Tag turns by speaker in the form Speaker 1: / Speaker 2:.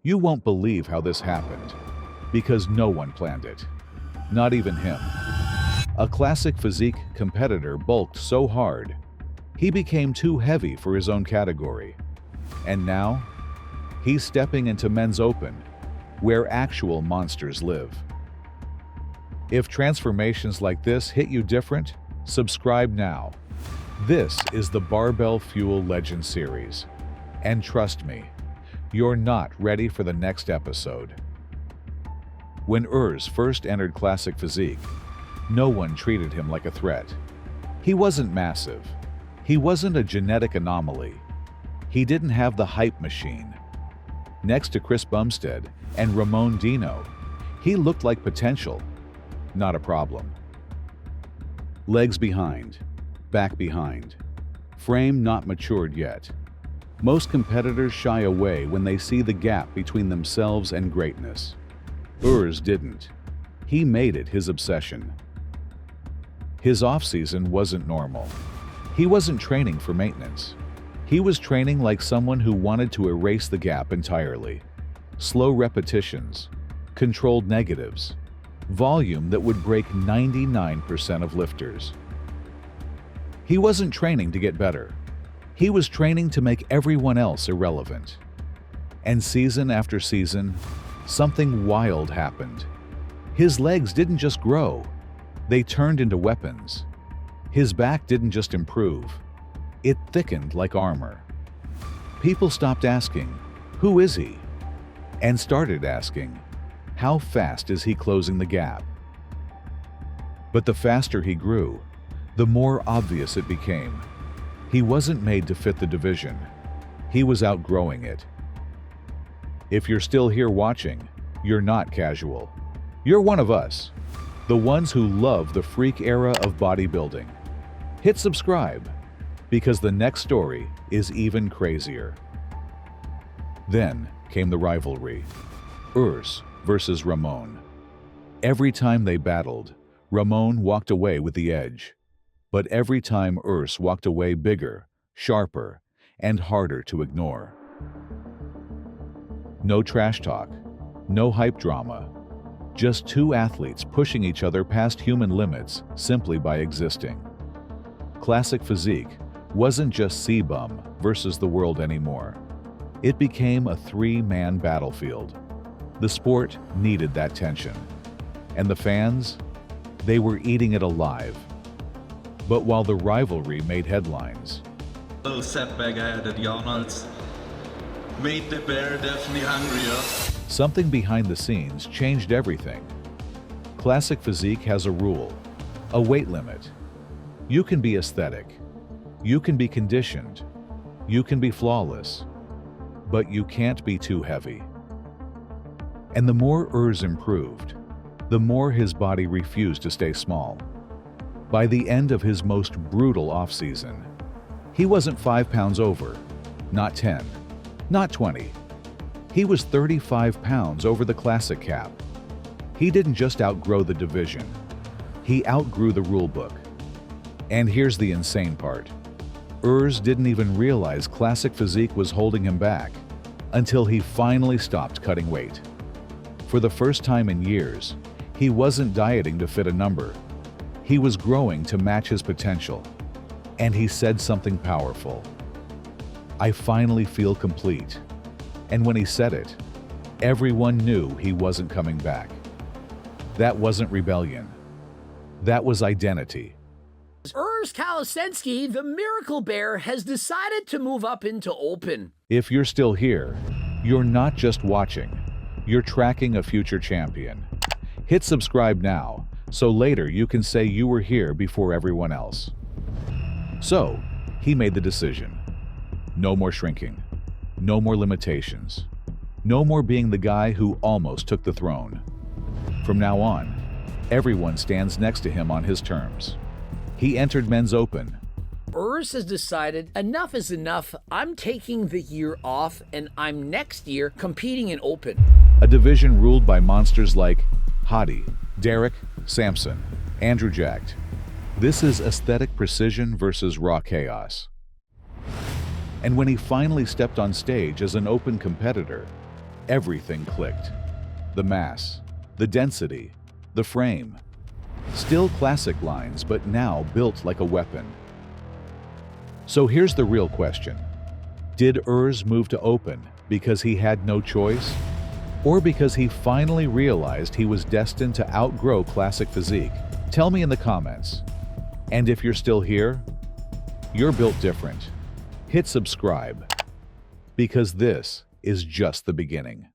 Speaker 1: You won't believe how this happened, because no one planned it. Not even him. A Classic Physique competitor bulked so hard, he became too heavy for his own category. And now, he's stepping into Men's Open, where actual monsters live. If transformations like this hit you different, subscribe now. This is the Barbell Fuel Legend series. And trust me, you're not ready for the next episode. When Urs first entered Classic Physique, no one treated him like a threat. He wasn't massive. He wasn't a genetic anomaly. He didn't have the hype machine. Next to Chris Bumstead and Ramon Dino, he looked like potential, not a problem. Legs behind, back behind, frame not matured yet. Most competitors shy away when they see the gap between themselves and greatness. Urs didn't. He made it his obsession. His off-season wasn't normal. He wasn't training for maintenance. He was training like someone who wanted to erase the gap entirely. Slow repetitions, controlled negatives, volume that would break 99% of lifters. He wasn't training to get better. He was training to make everyone else irrelevant. And season after season, something wild happened. His legs didn't just grow, they turned into weapons. His back didn't just improve, it thickened like armor. People stopped asking, "Who is he?" and started asking, "How fast is he closing the gap?" But the faster he grew, the more obvious it became. He wasn't made to fit the division. He was outgrowing it. If you're still here watching, you're not casual. You're one of us, the ones who love the freak era of bodybuilding. Hit subscribe, because the next story is even crazier. Then came the rivalry. Urs versus Ramon. Every time they battled, Ramon walked away with the edge. But every time Urs walked away bigger, sharper, and harder to ignore. No trash talk, no hype drama. Just two athletes pushing each other past human limits simply by existing. Classic Physique wasn't just C-Bum versus the world anymore. It became a three-man battlefield. The sport needed that tension. And the fans? They were eating it alive. But while the rivalry made headlines,
Speaker 2: Little setback I had at Arnold's made the bear definitely hungrier.
Speaker 1: Something behind the scenes changed everything. Classic Physique has a rule, a weight limit. You can be aesthetic, you can be conditioned, you can be flawless, but you can't be too heavy. And the more Urs improved, the more his body refused to stay small. By the end of his most brutal off-season, he wasn't 5 pounds over, not 10, not 20. He was 35 pounds over the classic cap. He didn't just outgrow the division, he outgrew the rule book. And here's the insane part. Urs didn't even realize Classic Physique was holding him back until he finally stopped cutting weight. For the first time in years, he wasn't dieting to fit a number. He was growing to match his potential. And he said something powerful. "I finally feel complete." And when he said it, everyone knew he wasn't coming back. That wasn't rebellion. That was identity.
Speaker 3: Urs Kalecinski, the Miracle Bear, has decided to move up into Open.
Speaker 1: If you're still here, you're not just watching, you're tracking a future champion. Hit subscribe now, so later you can say you were here before everyone else. So, he made the decision. No more shrinking. No more limitations. No more being the guy who almost took the throne. From now on, everyone stands next to him on his terms. He entered Men's Open.
Speaker 3: Urs has decided enough is enough. I'm taking the year off and I'm next year competing in Open.
Speaker 1: A division ruled by monsters like Hadi, Derek, Samson, Andrew Jacked. This is aesthetic precision versus raw chaos. And when he finally stepped on stage as an Open competitor, everything clicked. The mass, the density, the frame. Still classic lines, but now built like a weapon. So here's the real question. Did Urs move to open because he had no choice? Or because he finally realized he was destined to outgrow Classic Physique? Tell me in the comments. And if you're still here, you're built different. Hit subscribe, because this is just the beginning.